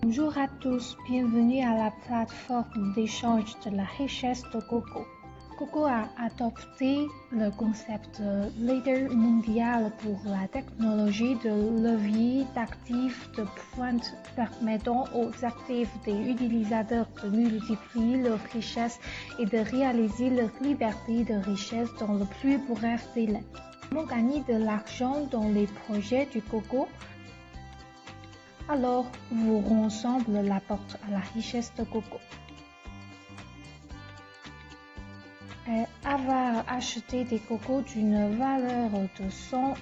Bonjour à tous, bienvenue à la plateforme d'échange de la richesse de Coco. Coco a adopté le concept de leader mondial pour la technologie de levier d'actifs de pointe permettant aux actifs des utilisateurs de multiplier leur richesse et de réaliser leur liberté de richesse dans le plus bref délai. Comment gagner de l'argent dans les projets du Coco? Alors, ouvrons ensemble la porte à la richesse de Coco. Avoir acheté des cocos d'une valeur de $100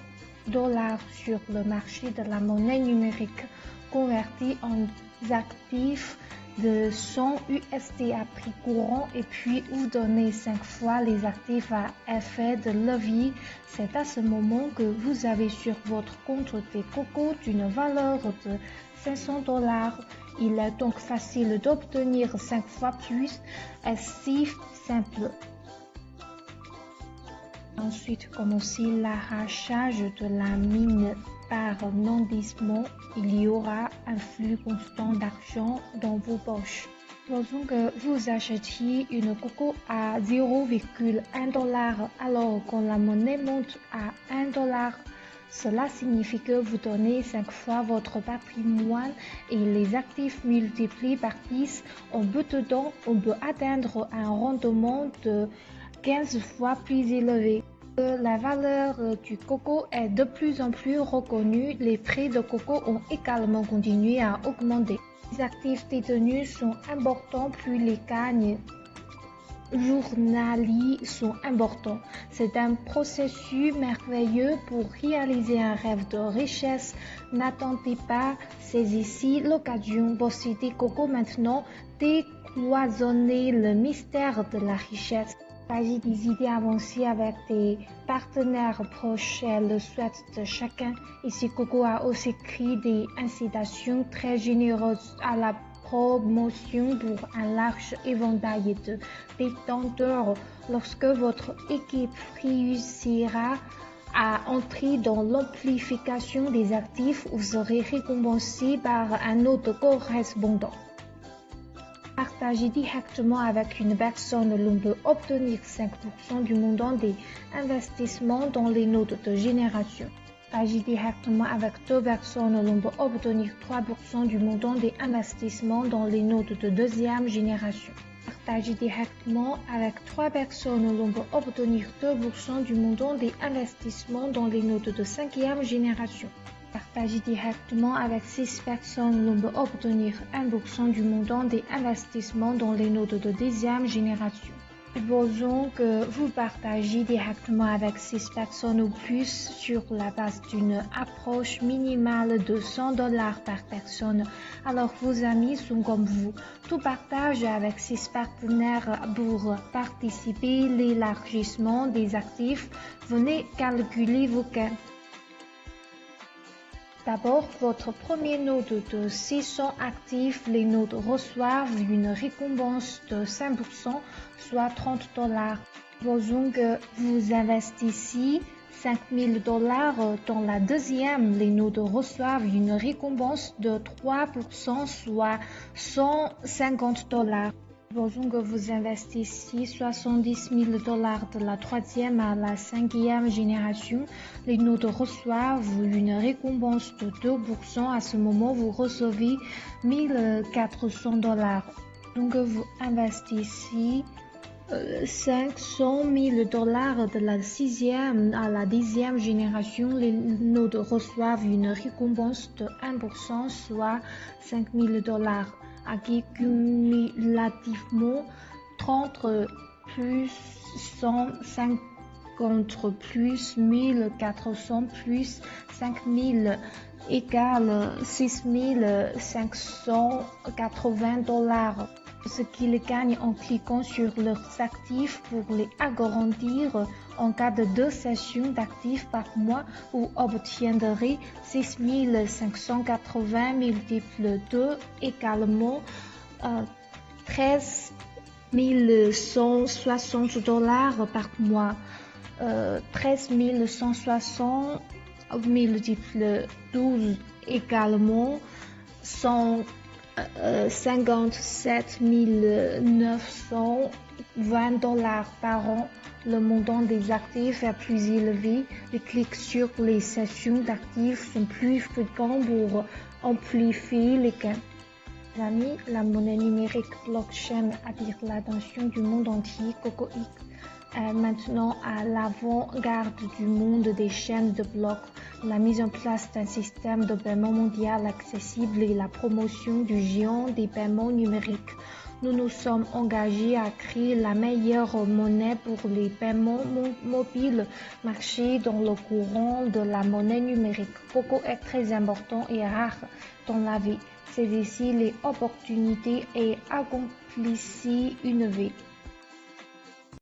sur le marché de la monnaie numérique converti en actifs de 100 USD à prix courant et puis vous donner 5 fois les actifs à effet de levier, c'est à ce moment que vous avez sur votre compte des cocos d'une valeur de $500. Il est donc facile d'obtenir 5 fois plus et si simple. Ensuite, comme aussi l'arrachage de la mine par nandissement, il y aura un flux constant d'argent dans vos poches. Supposons que vous achetiez une coco à $0,1 alors quand la monnaie monte à $1. Cela signifie que vous donnez 5 fois votre patrimoine et les actifs multipliés par 10. En peu de temps, on peut atteindre un rendement de 15 fois plus élevé. La valeur du coco est de plus en plus reconnue. Les prix de coco ont également continué à augmenter. Les actifs détenus sont importants, plus les gagnes journaliers sont importants. C'est un processus merveilleux pour réaliser un rêve de richesse. N'attendez pas, saisissez l'occasion. Possédez coco maintenant, décloisonnez le mystère de la richesse. Il s'agit des idées avancées avec des partenaires proches et le souhait de chacun. Ici, Coco a aussi créé des incitations très généreuses à la promotion pour un large éventail de détenteurs. Lorsque votre équipe réussira à entrer dans l'amplification des actifs, vous serez récompensé par un autre correspondant. Partager directement avec une personne, l'on peut obtenir 5% du montant des investissements dans les notes de génération. Partager directement avec 2 personnes, l'on peut obtenir 3% du montant des investissements dans les notes de deuxième génération. Partager directement avec 3 personnes, l'on peut obtenir 2% du montant des investissements dans les notes de cinquième génération. Partager directement avec 6 personnes, l'on peut obtenir 1% du montant des investissements dans les notes de deuxième génération. Supposons que vous partagez directement avec 6 personnes ou plus sur la base d'une approche minimale de $100 par personne. Alors vos amis sont comme vous. Tout partage avec 6 partenaires pour participer à l'élargissement des actifs. Venez calculer vos gains. D'abord, votre premier node de 600 actifs, les nodes reçoivent une récompense de 5%, soit $30. Supposons que vous investissez $5,000 dans la deuxième, les nodes reçoivent une récompense de 3%, soit $150. Supposons que vous investissez $70,000 de la troisième à la cinquième génération. Les nodes reçoivent une récompense de 2%. À ce moment, vous recevez $1,400. Donc, vous investissez $500,000 de la sixième à la dixième génération. Les nodes reçoivent une récompense de 1%, soit $5,000. Cumulativement, 30 plus 150 plus 1400 plus 5000 égale $6,580. Ce qu'ils gagnent en cliquant sur leurs actifs pour les agrandir. En cas de 2 sessions d'actifs par mois, vous obtiendrez 6,580 multiple 2 également $13,160 par mois. 13,160 multiple 12 également 57 920 $ par an. Le montant des actifs est plus élevé. Les clics sur les sessions d'actifs sont plus fréquents pour amplifier les gains. Les amis, la monnaie numérique blockchain attire l'attention du monde entier. CocoX est maintenant à l'avant-garde du monde des chaînes de blocs, la mise en place d'un système de paiement mondial accessible et la promotion du géant des paiements numériques. Nous nous sommes engagés à créer la meilleure monnaie pour les paiements mobiles, marché dans le courant de la monnaie numérique. Coco est très important et rare dans la vie. Saisissez les opportunités et accomplissez une vie.